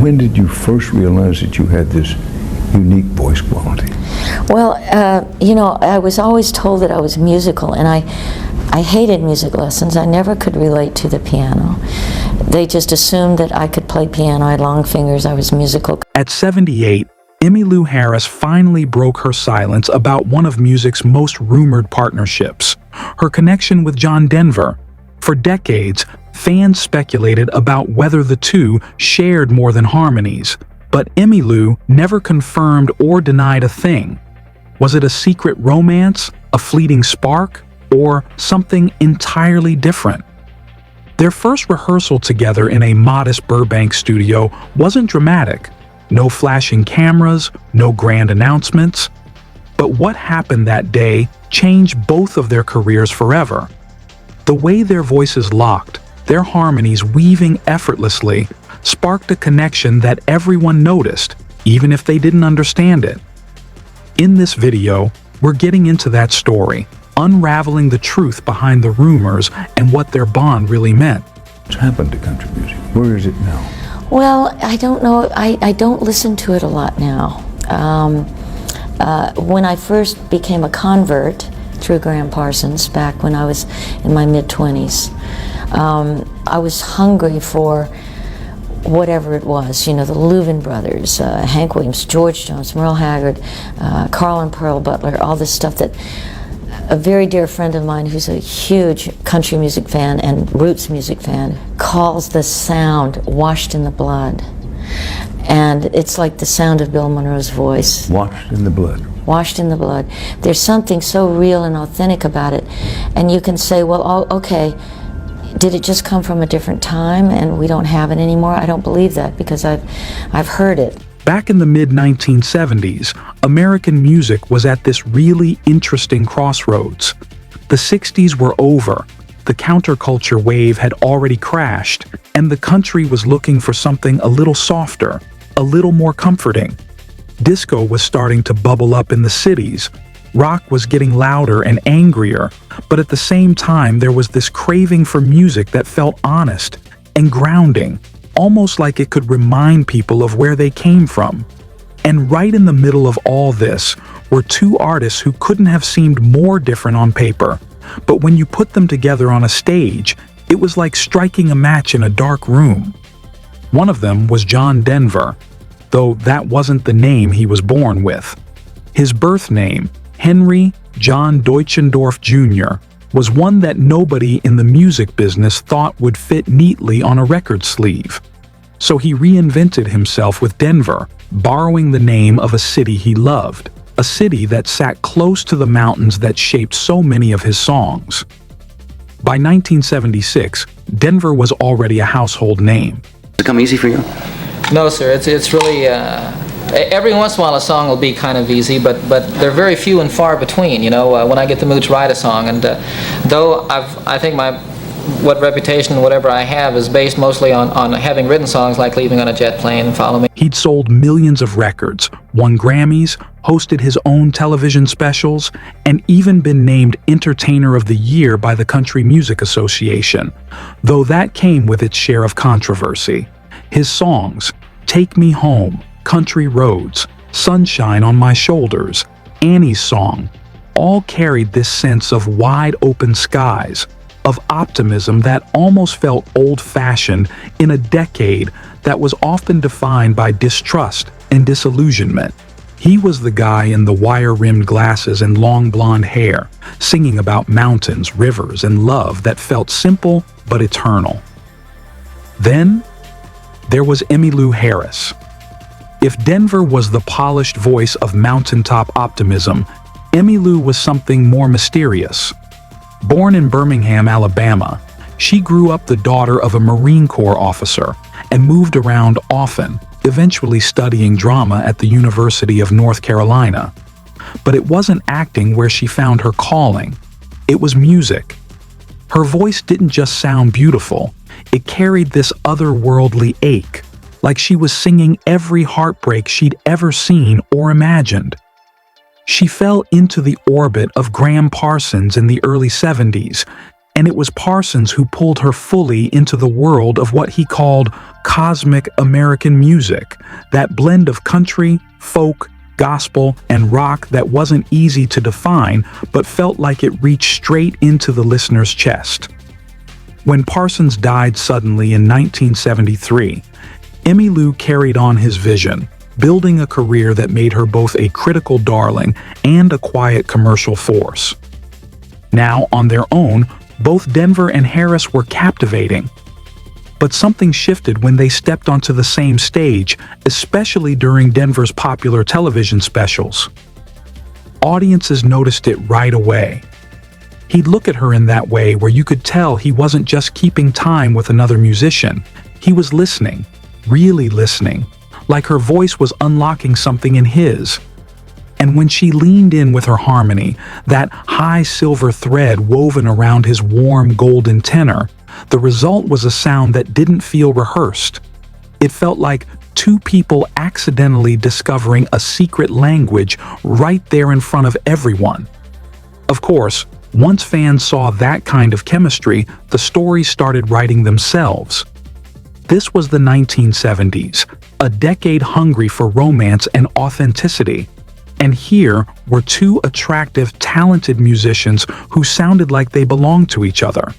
When did you first realize that you had this unique voice quality? Well, I was always told that I was musical, and I hated music lessons. I never could relate to the piano. They just assumed that I could play piano. I had long fingers. I was musical. At 78, Emmylou Harris finally broke her silence about one of music's most rumored partnerships, her connection with John Denver. For decades, fans speculated about whether the two shared more than harmonies, but Emmylou never confirmed or denied a thing. Was it a secret romance, a fleeting spark, or something entirely different? Their first rehearsal together in a modest Burbank studio wasn't dramatic. No flashing cameras, no grand announcements. But what happened that day changed both of their careers forever. The way their voices locked, their harmonies weaving effortlessly, sparked a connection that everyone noticed, even if they didn't understand it. In this video, we're getting into that story, unraveling the truth behind the rumors and what their bond really meant. What's happened to country music? Where is it now? Well, I don't know. I don't listen to it a lot now. When I first became a convert through Graham Parsons, back when I was in my mid-20s, I was hungry for whatever it was, the Louvin brothers, Hank Williams, George Jones, Merle Haggard, Carl and Pearl Butler, all this stuff that a very dear friend of mine who's a huge country music fan and roots music fan calls the sound washed in the blood. And it's like the sound of Bill Monroe's voice. Washed in the blood. Washed in the blood. There's something so real and authentic about it. And you can say, well, okay, did it just come from a different time and we don't have it anymore? I don't believe that, because I've heard it. Back in the mid-1970s, American music was at this really interesting crossroads. The 60s were over, the counterculture wave had already crashed, and the country was looking for something a little softer, a little more comforting. Disco was starting to bubble up in the cities. Rock was getting louder and angrier, but at the same time there was this craving for music that felt honest and grounding, almost like it could remind people of where they came from. And right in the middle of all this were two artists who couldn't have seemed more different on paper, but when you put them together on a stage, it was like striking a match in a dark room. One of them was John Denver, though that wasn't the name he was born with. His birth name, Henry John Deutschendorf Jr., was one that nobody in the music business thought would fit neatly on a record sleeve. So he reinvented himself with Denver, borrowing the name of a city he loved, a city that sat close to the mountains that shaped so many of his songs. By 1976, Denver was already a household name. Does it come easy for you? No, sir. It's really every once in a while a song will be kind of easy, but they're very few and far between. When I get the mood to write a song, and though I think what reputation, whatever I have, is based mostly on having written songs like Leaving on a Jet Plane and Follow Me. He'd sold millions of records, won Grammys, hosted his own television specials, and even been named Entertainer of the Year by the Country Music Association, though that came with its share of controversy. His songs, Take Me Home, Country Roads, Sunshine on My Shoulders, Annie's Song, all carried this sense of wide open skies, of optimism that almost felt old-fashioned in a decade that was often defined by distrust and disillusionment. He was the guy in the wire-rimmed glasses and long blonde hair, singing about mountains, rivers, and love that felt simple but eternal. Then, there was Emmylou Harris. If Denver was the polished voice of mountaintop optimism, Emmylou was something more mysterious. Born in Birmingham, Alabama, she grew up the daughter of a Marine Corps officer and moved around often, eventually studying drama at the University of North Carolina. But it wasn't acting where she found her calling. It was music. Her voice didn't just sound beautiful, it carried this otherworldly ache, like she was singing every heartbreak she'd ever seen or imagined. She fell into the orbit of Graham Parsons in the early 70s, and it was Parsons who pulled her fully into the world of what he called cosmic American music, that blend of country, folk, gospel, and rock that wasn't easy to define but felt like it reached straight into the listener's chest. When Parsons died suddenly in 1973, Emmylou carried on his vision, building a career that made her both a critical darling and a quiet commercial force. Now, on their own, both Denver and Harris were captivating. But something shifted when they stepped onto the same stage, especially during Denver's popular television specials. Audiences noticed it right away. He'd look at her in that way where you could tell he wasn't just keeping time with another musician. He was listening, really listening, like her voice was unlocking something in his. And when she leaned in with her harmony, that high silver thread woven around his warm golden tenor, the result was a sound that didn't feel rehearsed. It felt like two people accidentally discovering a secret language right there in front of everyone. Of course, once fans saw that kind of chemistry, the stories started writing themselves. This was the 1970s, a decade hungry for romance and authenticity. And here were two attractive, talented musicians who sounded like they belonged to each other.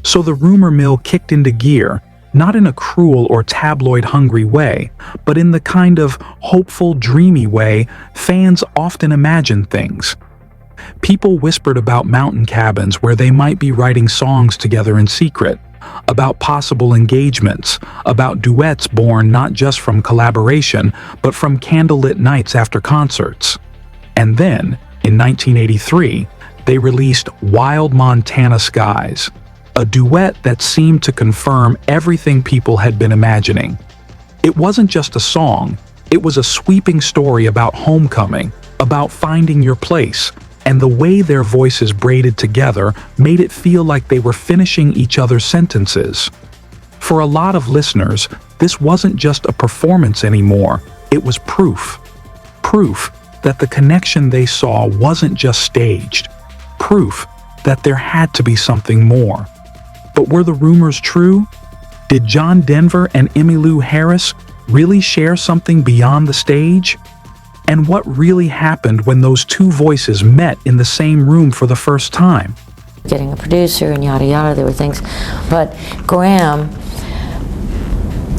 So the rumor mill kicked into gear, not in a cruel or tabloid-hungry way, but in the kind of hopeful, dreamy way fans often imagine things. People whispered about mountain cabins where they might be writing songs together in secret, about possible engagements, about duets born not just from collaboration, but from candlelit nights after concerts. And then, in 1983, they released Wild Montana Skies, a duet that seemed to confirm everything people had been imagining. It wasn't just a song, it was a sweeping story about homecoming, about finding your place, and the way their voices braided together made it feel like they were finishing each other's sentences. For a lot of listeners, this wasn't just a performance anymore, it was proof. Proof that the connection they saw wasn't just staged. Proof that there had to be something more. But were the rumors true? Did John Denver and Emmylou Harris really share something beyond the stage? And what really happened when those two voices met in the same room for the first time? Getting a producer and yada yada, there were things. But Graham,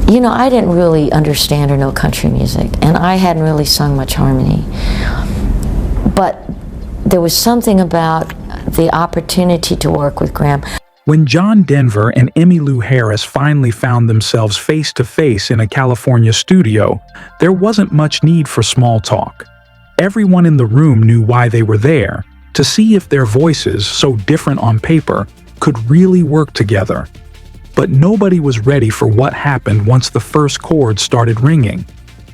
you know, I didn't really understand or know country music, and I hadn't really sung much harmony. But there was something about the opportunity to work with Graham. When John Denver and Emmylou Harris finally found themselves face-to-face in a California studio, there wasn't much need for small talk. Everyone in the room knew why they were there, to see if their voices, so different on paper, could really work together. But nobody was ready for what happened once the first chord started ringing.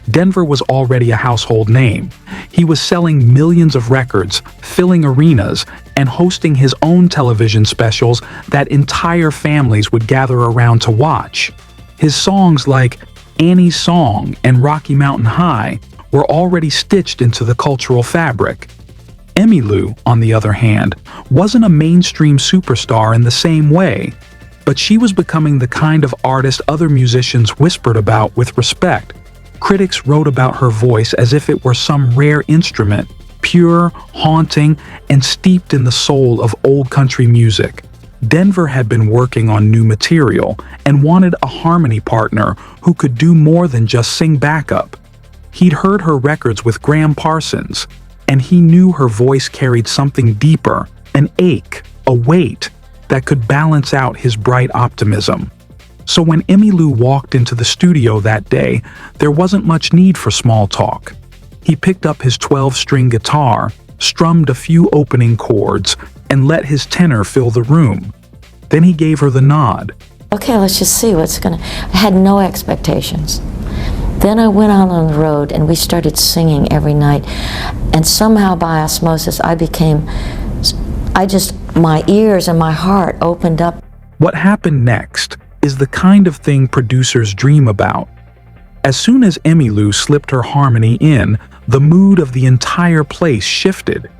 Denver was already a household name. He was selling millions of records, filling arenas, and hosting his own television specials that entire families would gather around to watch. His songs like Annie's Song and Rocky Mountain High were already stitched into the cultural fabric. Emmylou, on the other hand, wasn't a mainstream superstar in the same way, but she was becoming the kind of artist other musicians whispered about with respect. Critics wrote about her voice as if it were some rare instrument, pure, haunting, and steeped in the soul of old country music. Denver had been working on new material and wanted a harmony partner who could do more than just sing backup. He'd heard her records with Graham Parsons, and he knew her voice carried something deeper, an ache, a weight that could balance out his bright optimism. So when Emmylou walked into the studio that day, there wasn't much need for small talk. He picked up his 12-string guitar, strummed a few opening chords, and let his tenor fill the room. Then he gave her the nod. Okay, let's just see what's gonna... I had no expectations. Then I went out on the road and we started singing every night. And somehow by osmosis, my ears and my heart opened up. What happened next is the kind of thing producers dream about. As soon as Emmylou slipped her harmony in, the mood of the entire place shifted.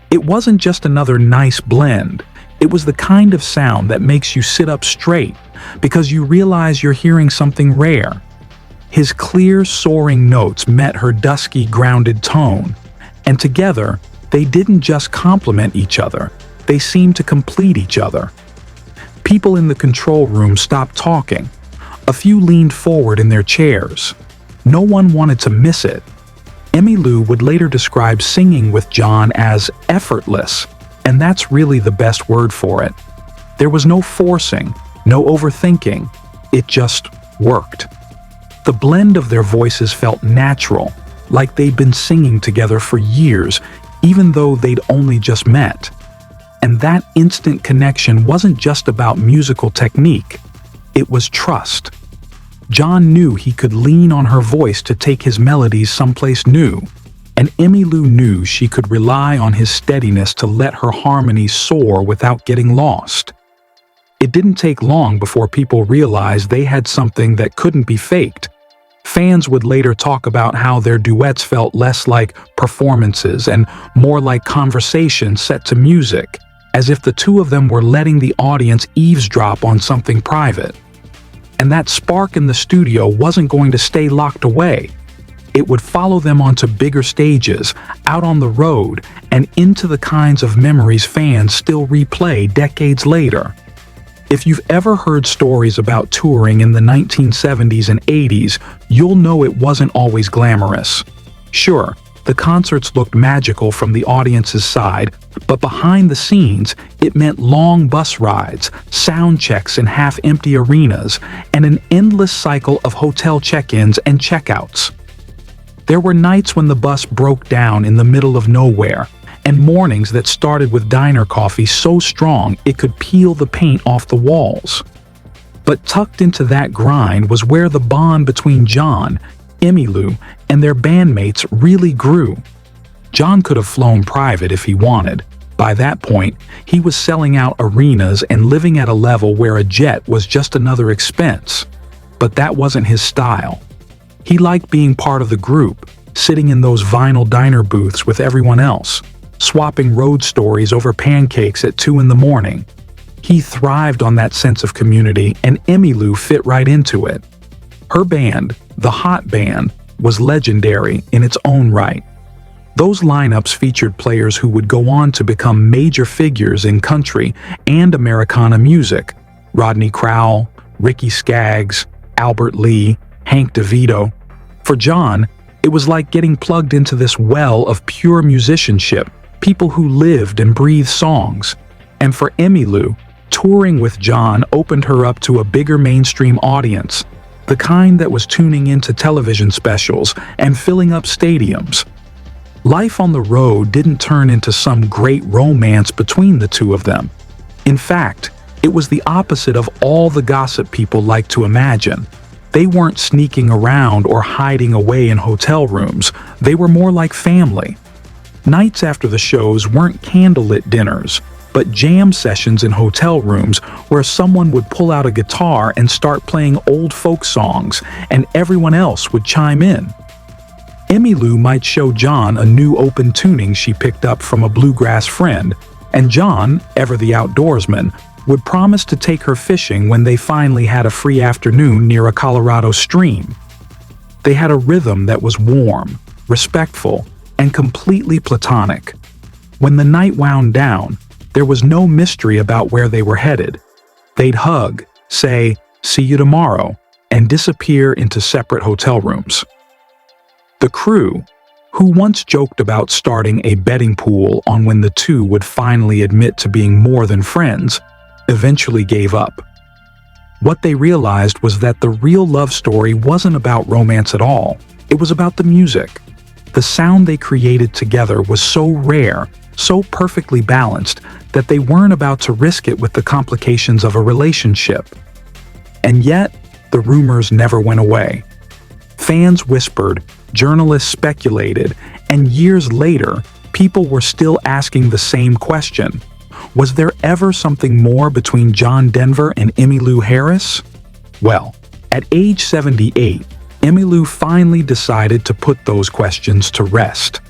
It wasn't just another nice blend. It was the kind of sound that makes you sit up straight because you realize you're hearing something rare. His clear, soaring notes met her dusky, grounded tone, and together, they didn't just complement each other, they seemed to complete each other. People in the control room stopped talking. A few leaned forward in their chairs. No one wanted to miss it. Emmylou would later describe singing with John as effortless, and that's really the best word for it. There was no forcing, no overthinking. It just worked. The blend of their voices felt natural, like they'd been singing together for years, even though they'd only just met. And that instant connection wasn't just about musical technique. It was trust. John knew he could lean on her voice to take his melodies someplace new, and Emmylou knew she could rely on his steadiness to let her harmonies soar without getting lost. It didn't take long before people realized they had something that couldn't be faked. Fans would later talk about how their duets felt less like performances and more like conversation set to music, as if the two of them were letting the audience eavesdrop on something private. And that spark in the studio wasn't going to stay locked away. It would follow them onto bigger stages, out on the road, and into the kinds of memories fans still replay decades later. If you've ever heard stories about touring in the 1970s and 80s, you'll know it wasn't always glamorous. Sure, the concerts looked magical from the audience's side, but behind the scenes, it meant long bus rides, sound checks in half-empty arenas, and an endless cycle of hotel check-ins and check-outs. There were nights when the bus broke down in the middle of nowhere, and mornings that started with diner coffee so strong it could peel the paint off the walls. But tucked into that grind was where the bond between John, Emmylou, and their bandmates really grew. John could have flown private if he wanted. By that point, he was selling out arenas and living at a level where a jet was just another expense. But that wasn't his style. He liked being part of the group, sitting in those vinyl diner booths with everyone else, swapping road stories over pancakes at 2 in the morning. He thrived on that sense of community, and Emmylou fit right into it. Her band, the Hot Band, was legendary in its own right. Those lineups featured players who would go on to become major figures in country and Americana music: Rodney Crowell, Ricky Skaggs, Albert Lee, Hank DeVito. For John, it was like getting plugged into this well of pure musicianship, people who lived and breathed songs. And for Emmylou, touring with John opened her up to a bigger mainstream audience, the kind that was tuning into television specials and filling up stadiums. Life on the road didn't turn into some great romance between the two of them. In fact, it was the opposite of all the gossip people like to imagine. They weren't sneaking around or hiding away in hotel rooms. They were more like family. Nights after the shows weren't candlelit dinners, but jam sessions in hotel rooms where someone would pull out a guitar and start playing old folk songs, and everyone else would chime in. Emmylou might show John a new open tuning she picked up from a bluegrass friend, and John, ever the outdoorsman, would promise to take her fishing when they finally had a free afternoon near a Colorado stream. They had a rhythm that was warm, respectful, and completely platonic. When the night wound down, there was no mystery about where they were headed. They'd hug, say, "See you tomorrow," and disappear into separate hotel rooms. The crew, who once joked about starting a betting pool on when the two would finally admit to being more than friends, eventually gave up. What they realized was that the real love story wasn't about romance at all. It was about the music. The sound they created together was so rare, so perfectly balanced, that they weren't about to risk it with the complications of a relationship. And yet, the rumors never went away. Fans whispered, journalists speculated, and years later, people were still asking the same question. Was there ever something more between John Denver and Emmylou Harris? Well, at age 78, Emmylou finally decided to put those questions to rest.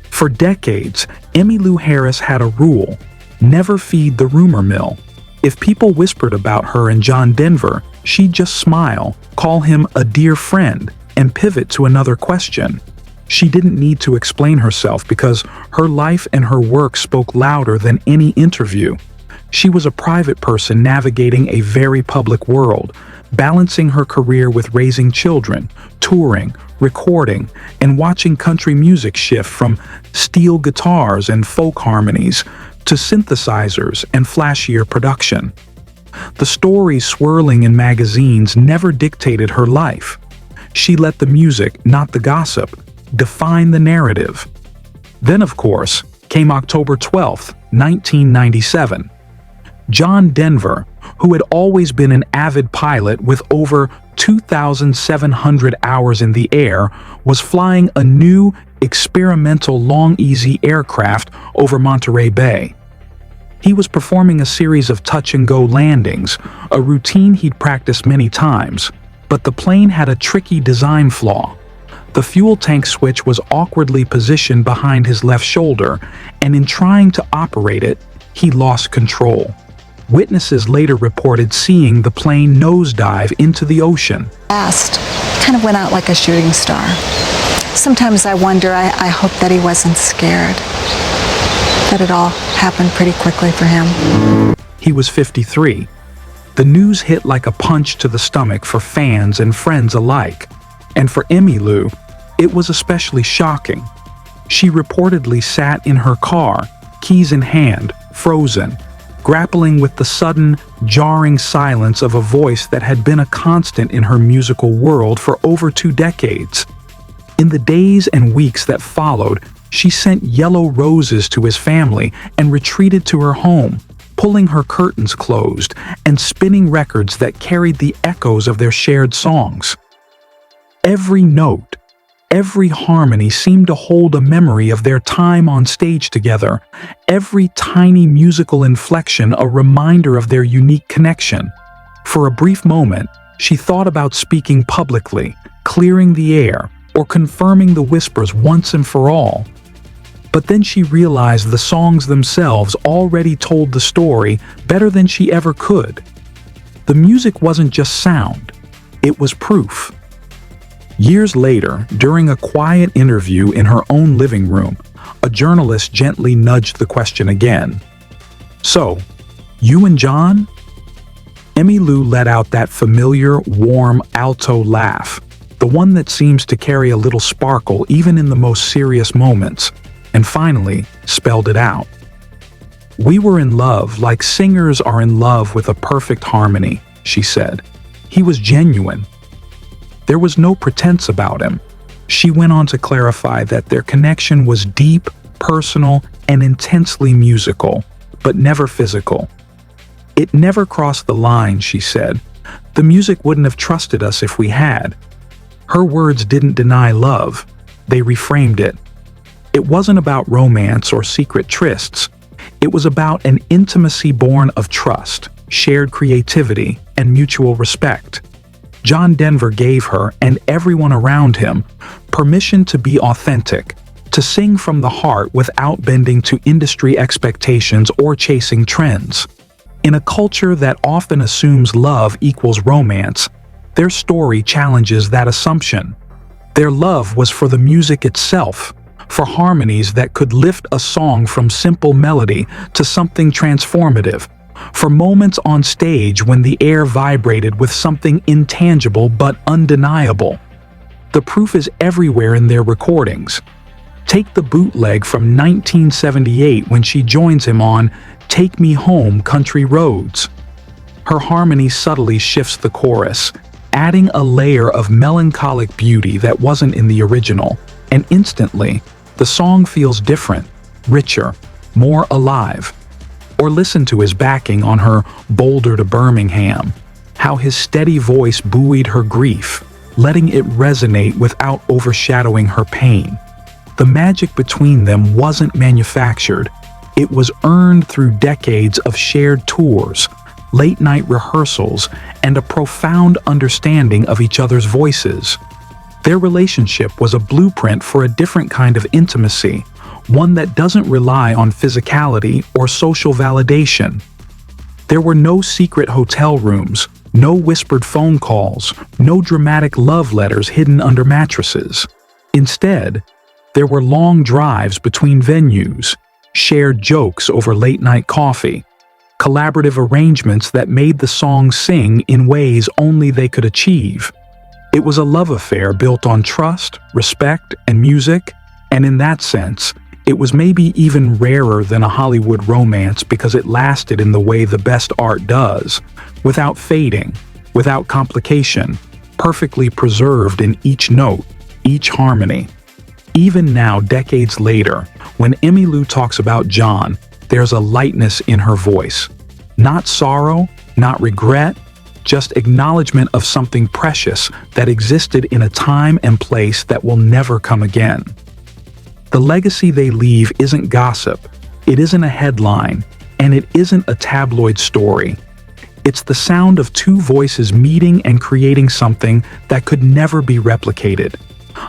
For decades, Emmylou Harris had a rule: never feed the rumor mill. If people whispered about her and John Denver, she'd just smile, call him a dear friend, and pivot to another question. She didn't need to explain herself because her life and her work spoke louder than any interview. She was a private person navigating a very public world, balancing her career with raising children, touring, recording, and watching country music shift from steel guitars and folk harmonies to synthesizers and flashier production. The stories swirling in magazines never dictated her life. She let the music, not the gossip, define the narrative. Then, of course, came October 12, 1997. John Denver, who had always been an avid pilot with over 2,700 hours in the air, was flying a new, experimental Long-Easy aircraft over Monterey Bay. He was performing a series of touch-and-go landings, a routine he'd practiced many times, but the plane had a tricky design flaw. The fuel tank switch was awkwardly positioned behind his left shoulder, and in trying to operate it, he lost control. Witnesses later reported seeing the plane nosedive into the ocean. Fast. He kind of went out like a shooting star. Sometimes I wonder, I hope that he wasn't scared, that it all happened pretty quickly for him. He was 53. The news hit like a punch to the stomach for fans and friends alike. And for Emmylou, it was especially shocking. She reportedly sat in her car, keys in hand, frozen, grappling with the sudden, jarring silence of a voice that had been a constant in her musical world for over 2 decades. In the days and weeks that followed, she sent yellow roses to his family and retreated to her home, pulling her curtains closed and spinning records that carried the echoes of their shared songs. Every note, every harmony seemed to hold a memory of their time on stage together, every tiny musical inflection a reminder of their unique connection. For a brief moment, she thought about speaking publicly, clearing the air, or confirming the whispers once and for all. But then she realized the songs themselves already told the story better than she ever could. The music wasn't just sound, it was proof. Years later, during a quiet interview in her own living room, a journalist gently nudged the question again. "So, you and John?" Emmylou let out that familiar, warm, alto laugh, the one that seems to carry a little sparkle even in the most serious moments, and finally spelled it out. "We were in love like singers are in love with a perfect harmony," she said. "He was genuine. There was no pretense about him." She went on to clarify that their connection was deep, personal, and intensely musical, but never physical. "It never crossed the line," she said. "The music wouldn't have trusted us if we had." Her words didn't deny love, they reframed it. It wasn't about romance or secret trysts. It was about an intimacy born of trust, shared creativity, and mutual respect. John Denver gave her, and everyone around him, permission to be authentic, to sing from the heart without bending to industry expectations or chasing trends. In a culture that often assumes love equals romance, their story challenges that assumption. Their love was for the music itself, for harmonies that could lift a song from simple melody to something transformative, for moments on stage when the air vibrated with something intangible but undeniable. The proof is everywhere in their recordings. Take the bootleg from 1978 when she joins him on "Take Me Home, Country Roads." Her harmony subtly shifts the chorus, adding a layer of melancholic beauty that wasn't in the original, and instantly, the song feels different, richer, more alive. Or listen to his backing on her "Boulder to Birmingham," how his steady voice buoyed her grief, letting it resonate without overshadowing her pain. The magic between them wasn't manufactured. It was earned through decades of shared tours, late-night rehearsals, and a profound understanding of each other's voices. Their relationship was a blueprint for a different kind of intimacy, one that doesn't rely on physicality or social validation. There were no secret hotel rooms, no whispered phone calls, no dramatic love letters hidden under mattresses. Instead, there were long drives between venues, shared jokes over late-night coffee, collaborative arrangements that made the song sing in ways only they could achieve. It was a love affair built on trust, respect, and music, and in that sense, it was maybe even rarer than a Hollywood romance because it lasted in the way the best art does, without fading, without complication, perfectly preserved in each note, each harmony. Even now, decades later, when Emmylou talks about John, there's a lightness in her voice. Not sorrow, not regret, just acknowledgement of something precious that existed in a time and place that will never come again. The legacy they leave isn't gossip, it isn't a headline, and it isn't a tabloid story. It's the sound of two voices meeting and creating something that could never be replicated.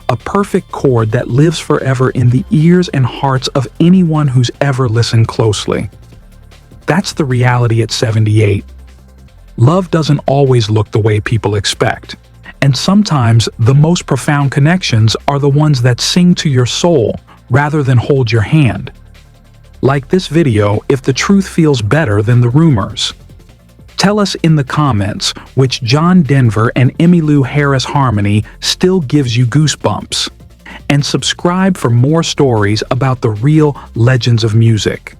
A perfect chord that lives forever in the ears and hearts of anyone who's ever listened closely. That's the reality at 78. Love doesn't always look the way people expect, and sometimes the most profound connections are the ones that sing to your soul rather than hold your hand. Like this video, if the truth feels better than the rumors. Tell us in the comments which John Denver and Emmylou Harris harmony still gives you goosebumps. And subscribe for more stories about the real legends of music.